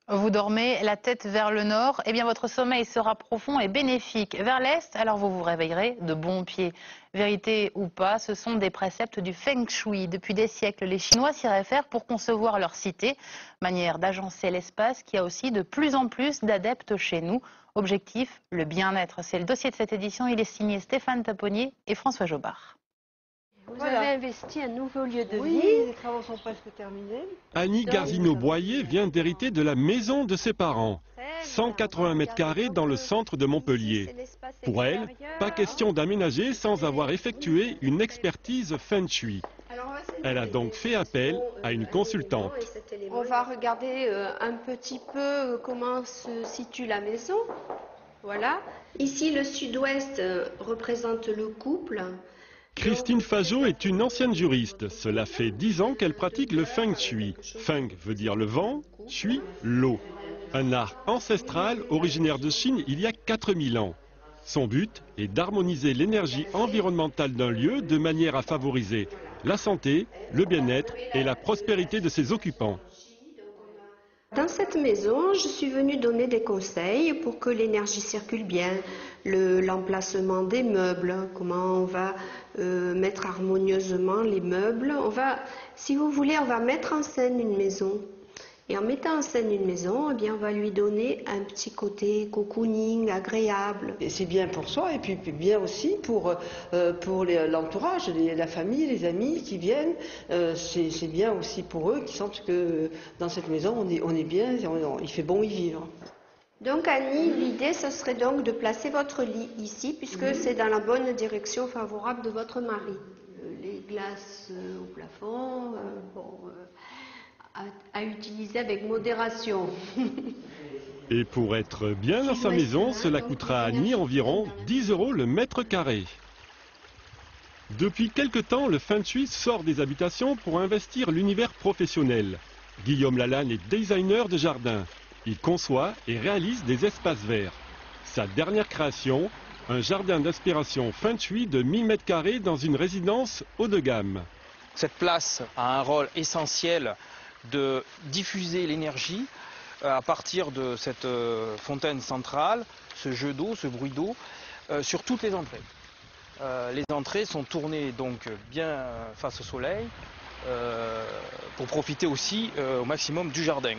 Vous dormez la tête vers le nord, eh bien votre sommeil sera profond et bénéfique. Vers l'est, alors vous vous réveillerez de bon pied. Vérité ou pas, ce sont des préceptes du Feng Shui. Depuis des siècles, les Chinois s'y réfèrent pour concevoir leur cité. Manière d'agencer l'espace qui a aussi de plus en plus d'adeptes chez nous. Objectif, le bien-être. C'est le dossier de cette édition. Il est signé Stéphane Taponnier et François Jobard. Vous avez investi un nouveau lieu de vie. Oui, les travaux sont presque terminés. Annie Garzino-Boyer vient d'hériter de la maison de ses parents. 180 mètres carrés dans le centre de Montpellier. Pour elle, pas question d'aménager sans avoir effectué une expertise Feng Shui. Elle a donc fait appel à une consultante. On va regarder un petit peu comment se situe la maison. Voilà. Ici, le sud-ouest représente le couple. Christine Fajot est une ancienne juriste. Cela fait 10 ans qu'elle pratique le Feng Shui. Feng veut dire le vent, Shui, l'eau. Un art ancestral originaire de Chine il y a 4000 ans. Son but est d'harmoniser l'énergie environnementale d'un lieu de manière à favoriser la santé, le bien-être et la prospérité de ses occupants. Dans cette maison, je suis venue donner des conseils pour que l'énergie circule bien, l'emplacement des meubles, comment on va mettre harmonieusement les meubles. Si vous voulez, on va mettre en scène une maison. Et en mettant en scène une maison, eh bien, on va lui donner un petit côté cocooning, agréable. C'est bien pour soi et puis bien aussi pour l'entourage, la famille, les amis qui viennent. C'est bien aussi pour eux qui sentent que dans cette maison, on est bien, il fait bon y vivre. Donc Annie, l'idée ce serait donc de placer votre lit ici puisque c'est dans la bonne direction favorable de votre mari. Les glaces au plafond, à utiliser avec modération. Et pour être bien dans sa maison, cela coûtera à Annie environ 10 € le mètre carré. Depuis quelque temps, le Feng Shui sort des habitations pour investir l'univers professionnel. Guillaume Lalanne est designer de jardin. Il conçoit et réalise des espaces verts. Sa dernière création, un jardin d'inspiration Feng Shui de 1000 mètres carrés dans une résidence haut de gamme. Cette place a un rôle essentiel de diffuser l'énergie à partir de cette fontaine centrale, ce jeu d'eau, ce bruit d'eau, sur toutes les entrées. Les entrées sont tournées donc bien face au soleil pour profiter aussi au maximum du jardin.